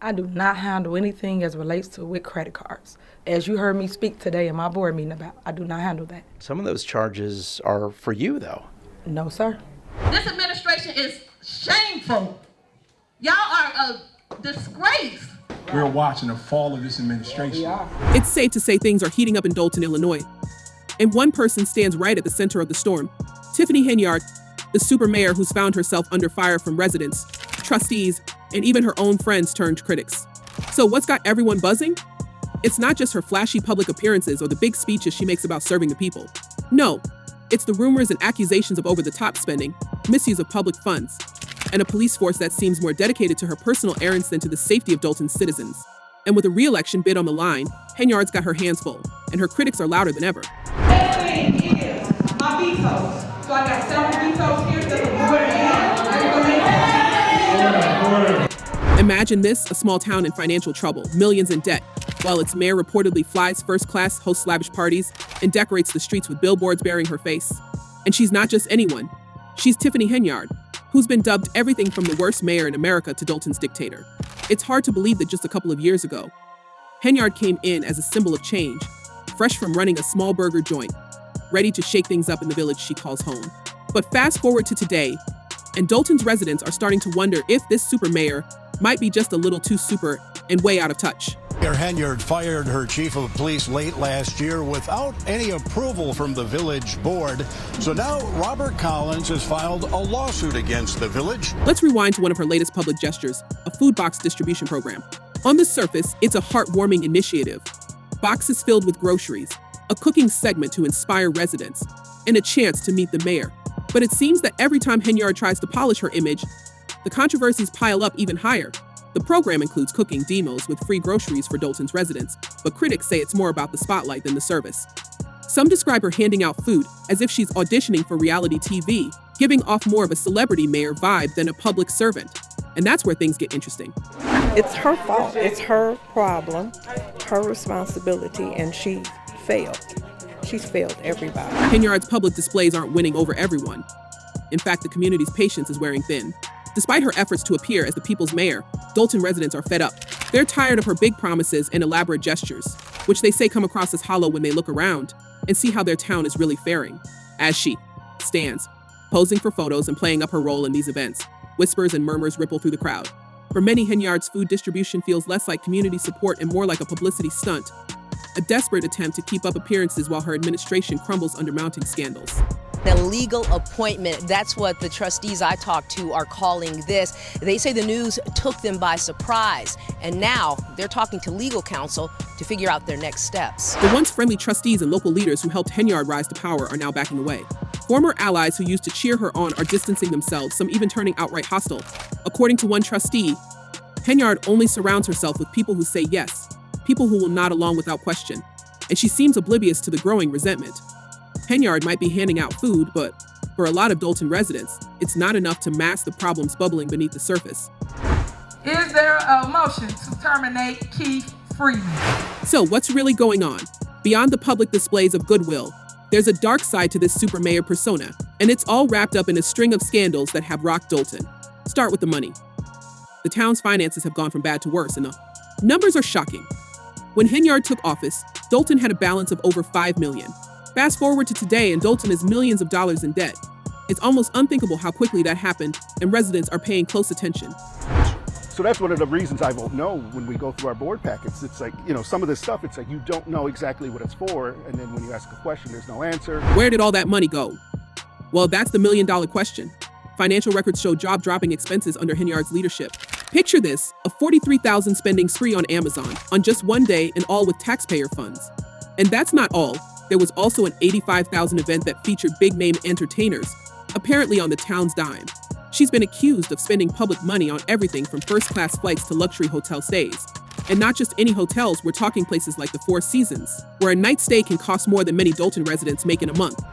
I do not handle anything as relates to with credit cards. As you heard me speak today in my board meeting about, I do not handle that. Some of those charges are for you, though. No, sir. This administration is shameful. Y'all are a disgrace. We're watching the fall of this administration. It's safe to say things are heating up in Dolton, Illinois. And one person stands right at the center of the storm. Tiffany Henyard, the super mayor who's found herself under fire from residents, trustees, and even her own friends turned critics. So what's got everyone buzzing? It's not just her flashy public appearances or the big speeches she makes about serving the people. No, it's the rumors and accusations of over-the-top spending, misuse of public funds, and a police force that seems more dedicated to her personal errands than to the safety of Dolton's citizens. And with a re-election bid on the line, Henyard's got her hands full, and her critics are louder than ever. Everything is my vetoes. So I got several vetoes here that the board has. Imagine this, a small town in financial trouble, millions in debt, while its mayor reportedly flies first class, hosts lavish parties, and decorates the streets with billboards bearing her face. And she's not just anyone. She's Tiffany Henyard, who's been dubbed everything from the worst mayor in America to Dolton's dictator. It's hard to believe that just a couple of years ago, Henyard came in as a symbol of change, fresh from running a small burger joint, ready to shake things up in the village she calls home. But fast forward to today, and Dolton's residents are starting to wonder if this super mayor might be just a little too super and way out of touch. Mayor Henyard fired her chief of police late last year without any approval from the village board. So now Robert Collins has filed a lawsuit against the village. Let's rewind to one of her latest public gestures, a food box distribution program. On the surface, it's a heartwarming initiative. Boxes filled with groceries, a cooking segment to inspire residents, and a chance to meet the mayor. But it seems that every time Henyard tries to polish her image, the controversies pile up even higher. The program includes cooking demos with free groceries for Dolton's residents, but critics say it's more about the spotlight than the service. Some describe her handing out food as if she's auditioning for reality TV, giving off more of a celebrity mayor vibe than a public servant. And that's where things get interesting. It's her fault. It's her problem, her responsibility, and she failed. She's failed everybody. Henyard's public displays aren't winning over everyone. In fact, the community's patience is wearing thin. Despite her efforts to appear as the people's mayor, Dolton residents are fed up. They're tired of her big promises and elaborate gestures, which they say come across as hollow when they look around and see how their town is really faring. As she stands, posing for photos and playing up her role in these events, whispers and murmurs ripple through the crowd. For many, Henyard's food distribution feels less like community support and more like a publicity stunt, a desperate attempt to keep up appearances while her administration crumbles under mounting scandals. A legal appointment, that's what the trustees I talked to are calling this. They say the news took them by surprise, and now they're talking to legal counsel to figure out their next steps. The once friendly trustees and local leaders who helped Henyard rise to power are now backing away. Former allies who used to cheer her on are distancing themselves, some even turning outright hostile. According to one trustee, Henyard only surrounds herself with people who say yes, people who will nod along without question, and she seems oblivious to the growing resentment. Henyard might be handing out food, but for a lot of Dolton residents, it's not enough to mask the problems bubbling beneath the surface. Is there a motion to terminate Keith Freeman? So what's really going on? Beyond the public displays of goodwill, there's a dark side to this super mayor persona, and it's all wrapped up in a string of scandals that have rocked Dolton. Start with the money. The town's finances have gone from bad to worse, and the numbers are shocking. When Henyard took office, Dolton had a balance of over $5 million. Fast forward to today, and Dolton is millions of dollars in debt. It's almost unthinkable how quickly that happened, and residents are paying close attention. So that's one of the reasons I won't know when we go through our board packets. It's like, some of this stuff, it's like you don't know exactly what it's for, and then when you ask a question, there's no answer. Where did all that money go? Well, that's the million-dollar question. Financial records show jaw-dropping expenses under Henyard's leadership. Picture this, a $43,000 spending spree on Amazon on just one day, and all with taxpayer funds. And that's not all. There was also an $85,000 event that featured big-name entertainers, apparently on the town's dime. She's been accused of spending public money on everything from first-class flights to luxury hotel stays. And not just any hotels, we're talking places like the Four Seasons, where a night stay can cost more than many Dolton residents make in a month.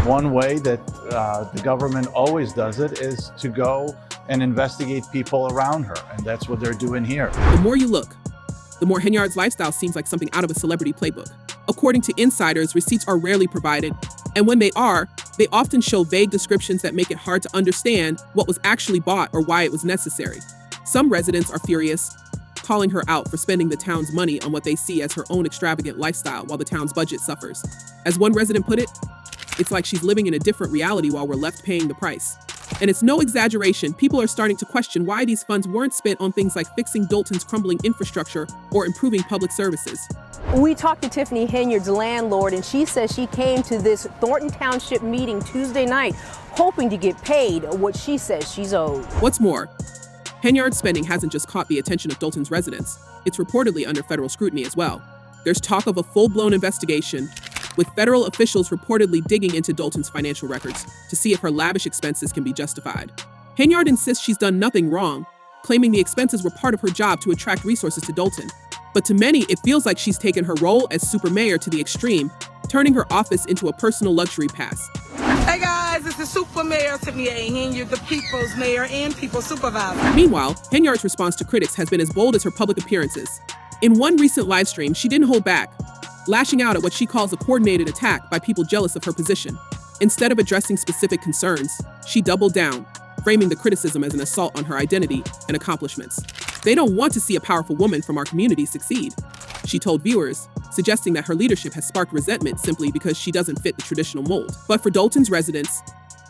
One way that the government always does it is to go and investigate people around her, and that's what they're doing here. The more you look, the more Henyard's lifestyle seems like something out of a celebrity playbook. According to insiders, receipts are rarely provided, and when they are, they often show vague descriptions that make it hard to understand what was actually bought or why it was necessary. Some residents are furious. calling her out for spending the town's money on what they see as her own extravagant lifestyle while the town's budget suffers. As one resident put it, it's like she's living in a different reality while we're left paying the price. And it's no exaggeration, people are starting to question why these funds weren't spent on things like fixing Dolton's crumbling infrastructure or improving public services. We talked to Tiffany Henyard's landlord, and she says she came to this Thornton Township meeting Tuesday night hoping to get paid what she says she's owed. What's more, Henyard's spending hasn't just caught the attention of Dolton's residents. It's reportedly under federal scrutiny as well. There's talk of a full-blown investigation, with federal officials reportedly digging into Dolton's financial records to see if her lavish expenses can be justified. Henyard insists she's done nothing wrong, claiming the expenses were part of her job to attract resources to Dolton. But to many, it feels like she's taken her role as super mayor to the extreme, turning her office into a personal luxury pass. Hey guys, it's the Super Mayor Tiffany Henyard, the People's Mayor and People's Supervisor. Meanwhile, Henyard's response to critics has been as bold as her public appearances. In one recent live stream, she didn't hold back, lashing out at what she calls a coordinated attack by people jealous of her position. Instead of addressing specific concerns, she doubled down, framing the criticism as an assault on her identity and accomplishments. They don't want to see a powerful woman from our community succeed, she told viewers, suggesting that her leadership has sparked resentment simply because she doesn't fit the traditional mold. But for Dolton's residents,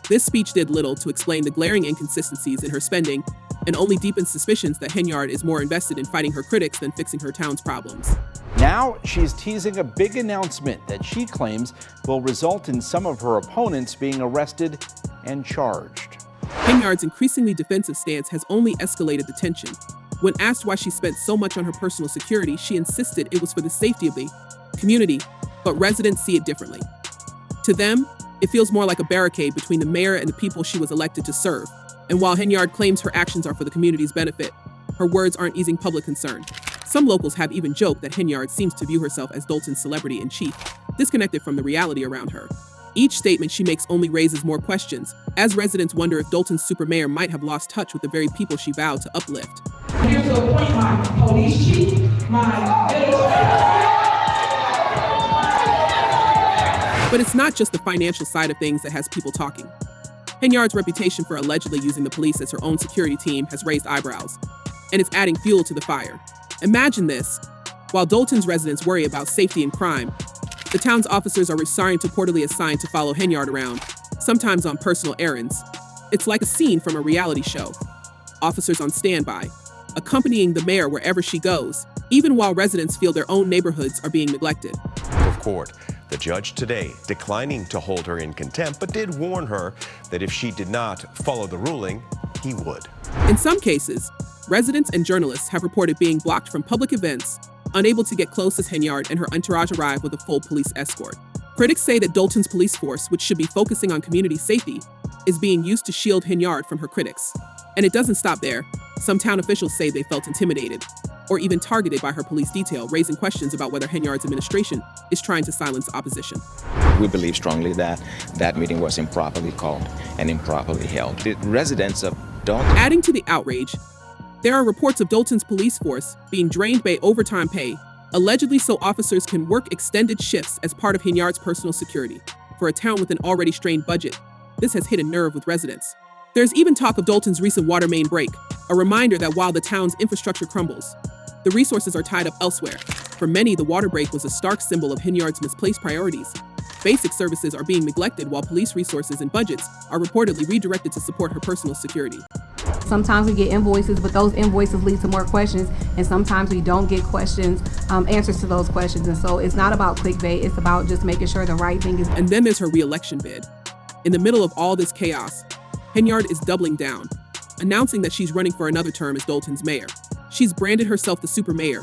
this speech did little to explain the glaring inconsistencies in her spending and only deepened suspicions that Henyard is more invested in fighting her critics than fixing her town's problems. Now she's teasing a big announcement that she claims will result in some of her opponents being arrested and charged. Henyard's increasingly defensive stance has only escalated the tension. When asked why she spent so much on her personal security, she insisted it was for the safety of the community, but residents see it differently. To them, it feels more like a barricade between the mayor and the people she was elected to serve. And while Henyard claims her actions are for the community's benefit, her words aren't easing public concern. Some locals have even joked that Henyard seems to view herself as Dolton's celebrity-in-chief, disconnected from the reality around her. Each statement she makes only raises more questions, as residents wonder if Dolton's super mayor might have lost touch with the very people she vowed to uplift. Here to appoint my police chief, But it's not just the financial side of things that has people talking. Henyard's reputation for allegedly using the police as her own security team has raised eyebrows, and it's adding fuel to the fire. Imagine this. While Dolton's residents worry about safety and crime, the town's officers are reportedly assigned to follow Henyard around, sometimes on personal errands. It's like a scene from a reality show. Officers on standby, accompanying the mayor wherever she goes, even while residents feel their own neighborhoods are being neglected. Of court, the judge today declining to hold her in contempt, but did warn her that if she did not follow the ruling, he would. In some cases, residents and journalists have reported being blocked from public events, unable to get close as Henyard and her entourage arrive with a full police escort. Critics say that Dolton's police force, which should be focusing on community safety, is being used to shield Henyard from her critics. And it doesn't stop there. Some town officials say they felt intimidated, or even targeted by her police detail, raising questions about whether Henyard's administration is trying to silence opposition. We believe strongly that that meeting was improperly called and improperly held. The residents of Dolton. Adding to the outrage, there are reports of Dolton's police force being drained by overtime pay, allegedly so officers can work extended shifts as part of Henyard's personal security. For a town with an already strained budget, this has hit a nerve with residents. There's even talk of Dolton's recent water main break, a reminder that while the town's infrastructure crumbles, the resources are tied up elsewhere. For many, the water break was a stark symbol of Henyard's misplaced priorities. Basic services are being neglected while police resources and budgets are reportedly redirected to support her personal security. Sometimes we get invoices, but those invoices lead to more questions, and sometimes we don't get answers to those questions. And so it's not about clickbait, it's about just making sure the right thing is. And then there's her re-election bid. In the middle of all this chaos, Henyard is doubling down, announcing that she's running for another term as Dolton's mayor. She's branded herself the super mayor,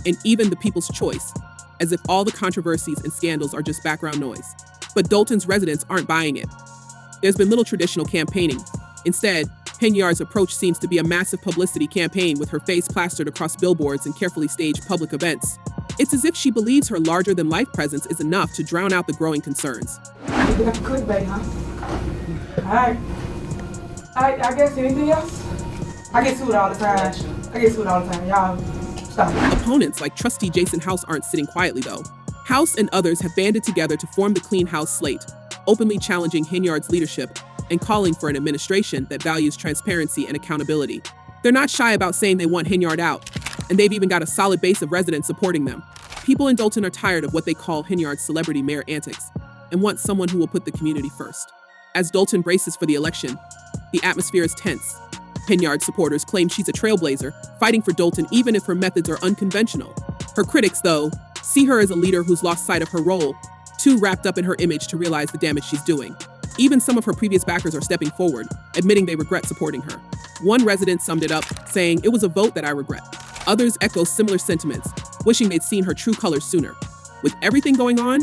and even the people's choice, as if all the controversies and scandals are just background noise. But Dolton's residents aren't buying it. There's been little traditional campaigning. Instead, Henyard's approach seems to be a massive publicity campaign with her face plastered across billboards and carefully staged public events. It's as if she believes her larger-than-life presence is enough to drown out the growing concerns. You got the clickbait, huh? All right. I guess anything else? I get sued all the time. Y'all, stop. Opponents like trustee Jason House aren't sitting quietly, though. House and others have banded together to form the Clean House slate, openly challenging Henyard's leadership and calling for an administration that values transparency and accountability. They're not shy about saying they want Henyard out, And they've even got a solid base of residents supporting them. People in Dolton are tired of what they call Henyard's celebrity mayor antics and want someone who will put the community first. As Dolton braces for the election, the atmosphere is tense. Henyard supporters claim she's a trailblazer, fighting for Dolton even if her methods are unconventional. Her critics, though, see her as a leader who's lost sight of her role, too wrapped up in her image to realize the damage she's doing. Even some of her previous backers are stepping forward, admitting they regret supporting her. One resident summed it up, saying, "It was a vote that I regret." Others echo similar sentiments, wishing they'd seen her true colors sooner. With everything going on,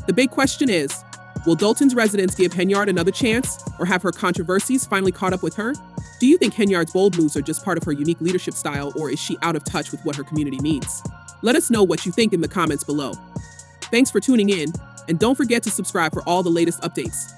the big question is, will Dolton's residents give Henyard another chance, or have her controversies finally caught up with her? Do you think Henyard's bold moves are just part of her unique leadership style, or is she out of touch with what her community needs? Let us know what you think in the comments below. Thanks for tuning in, and don't forget to subscribe for all the latest updates.